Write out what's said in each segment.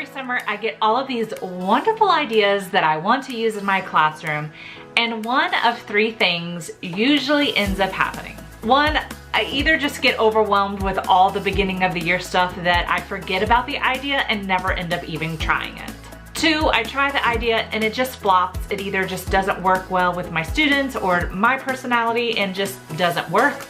Every summer I get all of these wonderful ideas that I want to use in my classroom, and one of three things usually ends up happening. One, I either just get overwhelmed with all the beginning of the year stuff that I forget about the idea and never end up even trying it. Two, I try the idea and it just flops. It either just doesn't work well with my students or my personality and just doesn't work.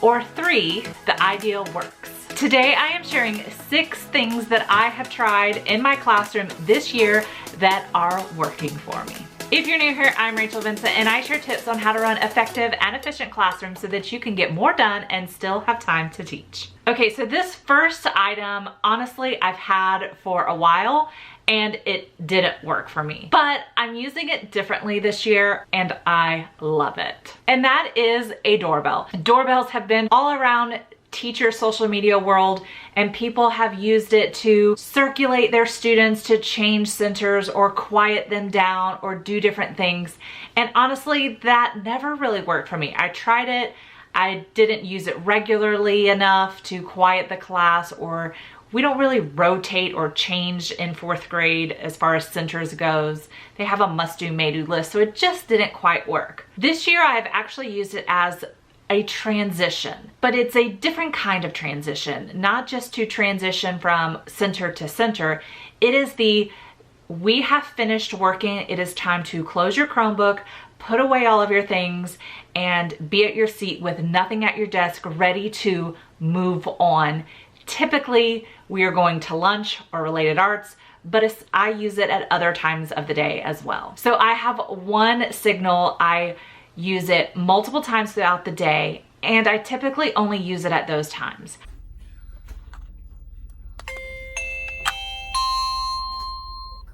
Or three, the idea works. Today I am sharing 6 things that I have tried in my classroom this year that are working for me. If you're new here, I'm Rachel Vincent and I share tips on how to run effective and efficient classrooms so that you can get more done and still have time to teach. Okay, so this first item, honestly, I've had for a while and it didn't work for me. But I'm using it differently this year and I love it. And that is a doorbell. Doorbells have been all around teacher social media world, and people have used it to circulate their students to change centers or quiet them down or do different things. And honestly, that never really worked for me. I tried it. I didn't use it regularly enough to quiet the class, or we don't really rotate or change in 4th grade as far as centers goes. They have a must-do, may-do list, so it just didn't quite work. This year, I've actually used it as a transition, but it's a different kind of transition, not just to transition from center to center. It is we have finished working. It is time to close your Chromebook, put away all of your things, and be at your seat with nothing at your desk, ready to move on. Typically, we are going to lunch or related arts, but I use it at other times of the day as well. So I have one signal. I use it multiple times throughout the day, and I typically only use it at those times.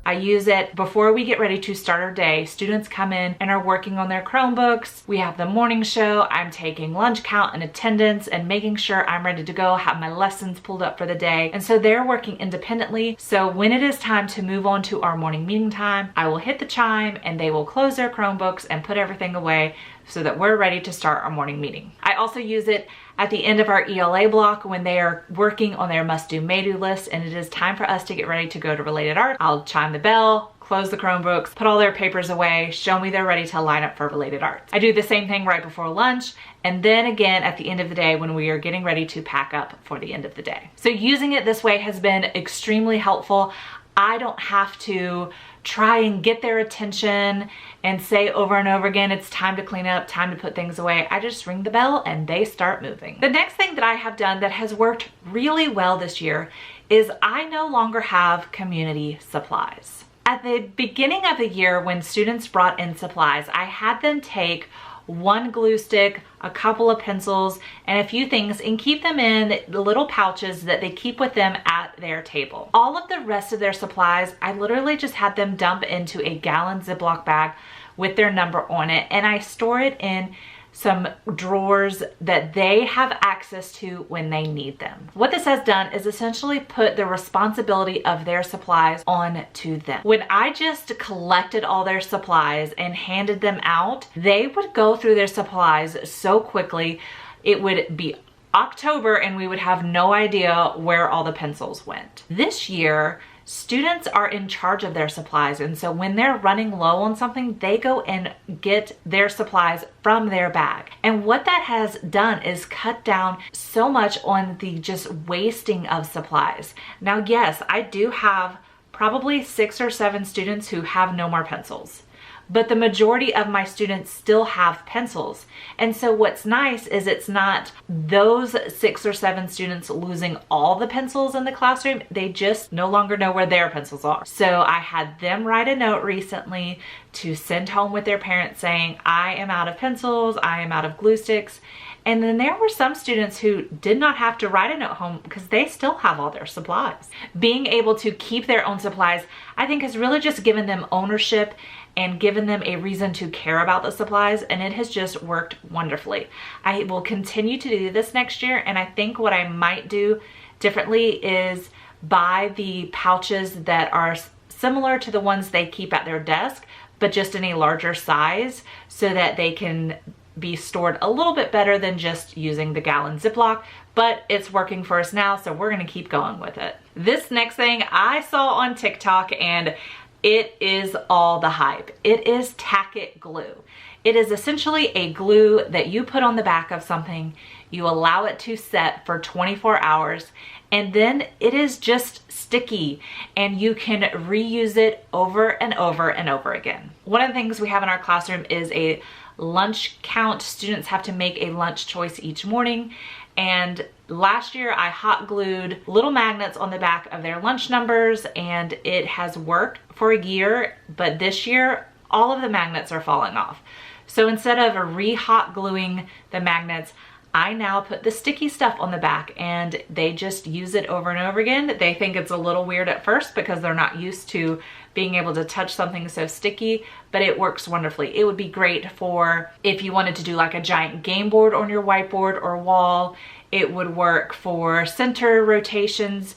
I use it before we get ready to start our day. Students come in and are working on their Chromebooks. We have the morning show. I'm taking lunch count and attendance and making sure I'm ready to go, have my lessons pulled up for the day. And so they're working independently. So when it is time to move on to our morning meeting time, I will hit the chime and they will close their Chromebooks and put everything away so that we're ready to start our morning meeting. I also use it at the end of our ELA block when they are working on their must-do, may-do list and it is time for us to get ready to go to related art. I'll chime the bell, close the Chromebooks, put all their papers away, show me they're ready to line up for related arts. I do the same thing right before lunch and then again at the end of the day when we are getting ready to pack up for the end of the day. So using it this way has been extremely helpful. I don't have to try and get their attention and say over and over again, it's time to clean up, time to put things away. I just ring the bell and they start moving. The next thing that I have done that has worked really well this year is I no longer have community supplies. At the beginning of the year when students brought in supplies, I had them take one glue stick, a couple of pencils, and a few things and keep them in the little pouches that they keep with them at their table. All of the rest of their supplies, I literally just had them dump into a gallon Ziploc bag with their number on it, and I store it in some drawers that they have access to when they need them. What this has done is essentially put the responsibility of their supplies on to them. When I just collected all their supplies and handed them out, they would go through their supplies so quickly. It would be October and we would have no idea where all the pencils went. This year, students are in charge of their supplies, and so when they're running low on something, they go and get their supplies from their bag. And what that has done is cut down so much on the just wasting of supplies. Now, yes, I do have probably 6 or 7 students who have no more pencils, but the majority of my students still have pencils. And so what's nice is it's not those 6 or 7 students losing all the pencils in the classroom. They just no longer know where their pencils are. So I had them write a note recently to send home with their parents saying, I am out of pencils, I am out of glue sticks. And then there were some students who did not have to write a note home because they still have all their supplies. Being able to keep their own supplies, I think, has really just given them ownership and given them a reason to care about the supplies, and it has just worked wonderfully. I will continue to do this next year, and I think what I might do differently is buy the pouches that are similar to the ones they keep at their desk, but just in a larger size so that they can be stored a little bit better than just using the gallon Ziploc, but it's working for us now, so we're gonna keep going with it. This next thing I saw on TikTok, and it is all the hype. It is Tacket Glue. It is essentially a glue that you put on the back of something, you allow it to set for 24 hours, and then it is just sticky and you can reuse it over and over and over again. One of the things we have in our classroom is a lunch count. Students have to make a lunch choice each morning, and last year I hot glued little magnets on the back of their lunch numbers, and it has worked for a year, but this year all of the magnets are falling off. So instead of re-hot gluing the magnets, I now put the sticky stuff on the back, and they just use it over and over again. They think it's a little weird at first because they're not used to being able to touch something so sticky, but it works wonderfully. It would be great for if you wanted to do like a giant game board on your whiteboard or wall. It would work for center rotations.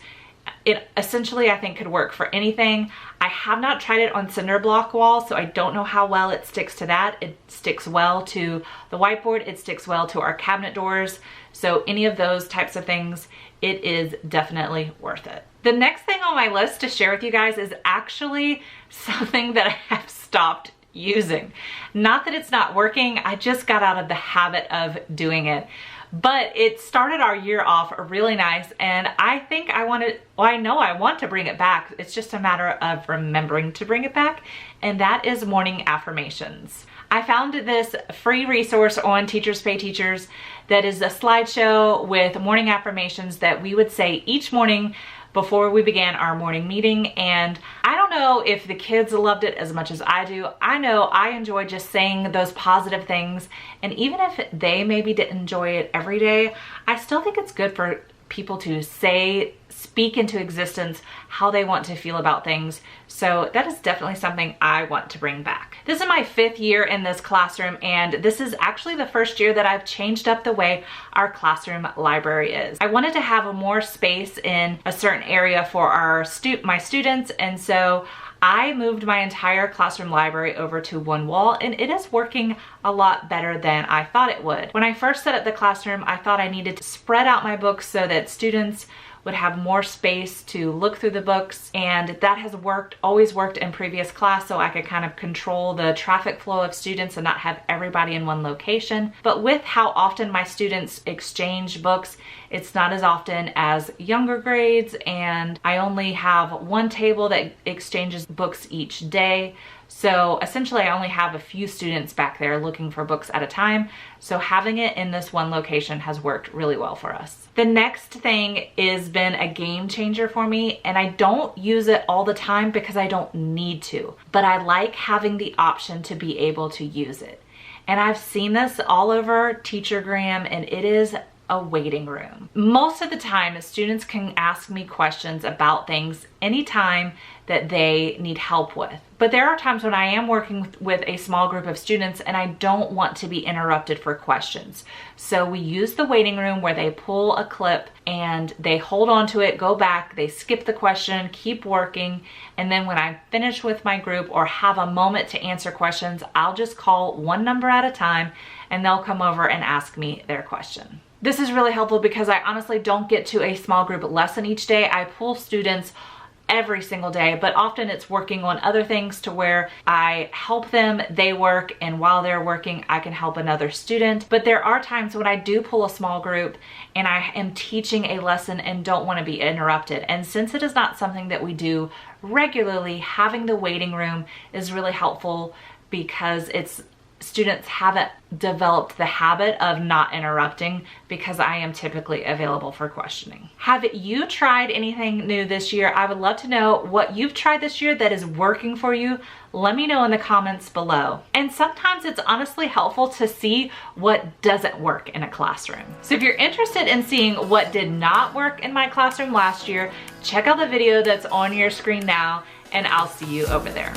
It essentially, I think, could work for anything. I have not tried it on cinder block walls, so I don't know how well it sticks to that. It sticks well to the whiteboard. It sticks well to our cabinet doors. So any of those types of things, it is definitely worth it. The next thing on my list to share with you guys is actually something that I have stopped using. Not that it's not working, I just got out of the habit of doing it. But it started our year off really nice, and I think I know I want to bring it back. It's just a matter of remembering to bring it back, and that is morning affirmations. I found this free resource on Teachers Pay Teachers that is a slideshow with morning affirmations that we would say each morning before we began our morning meeting, and I don't know if the kids loved it as much as I do. I know I enjoy just saying those positive things, and even if they maybe didn't enjoy it every day, I still think it's good for people to speak into existence how they want to feel about things. So that is definitely something I want to bring back. This is my 5th year in this classroom, and this is actually the first year that I've changed up the way our classroom library is. I wanted to have more space in a certain area for my students, and so I moved my entire classroom library over to one wall, and it is working a lot better than I thought it would. When I first set up the classroom, I thought I needed to spread out my books so that students would have more space to look through the books, and that has always worked in previous class, so I could kind of control the traffic flow of students and not have everybody in one location. But with how often my students exchange books, it's not as often as younger grades, and I only have one table that exchanges books each day. So essentially I only have a few students back there looking for books at a time. So having it in this one location has worked really well for us. The next thing has been a game changer for me, and I don't use it all the time because I don't need to, but I like having the option to be able to use it. And I've seen this all over Teachergram, and it is a waiting room. Most of the time, students can ask me questions about things anytime that they need help with. But there are times when I am working with a small group of students and I don't want to be interrupted for questions. So we use the waiting room where they pull a clip and they hold on to it, go back, they skip the question, keep working, and then when I finish with my group or have a moment to answer questions, I'll just call one number at a time and they'll come over and ask me their question. This is really helpful because I honestly don't get to a small group lesson each day. I pull students every single day, but often it's working on other things to where I help them, they work, and while they're working, I can help another student. But there are times when I do pull a small group and I am teaching a lesson and don't want to be interrupted. And since it is not something that we do regularly, having the waiting room is really helpful because students haven't developed the habit of not interrupting because I am typically available for questioning. Have you tried anything new this year? I would love to know what you've tried this year that is working for you. Let me know in the comments below. And sometimes it's honestly helpful to see what doesn't work in a classroom. So if you're interested in seeing what did not work in my classroom last year, check out the video that's on your screen now, and I'll see you over there.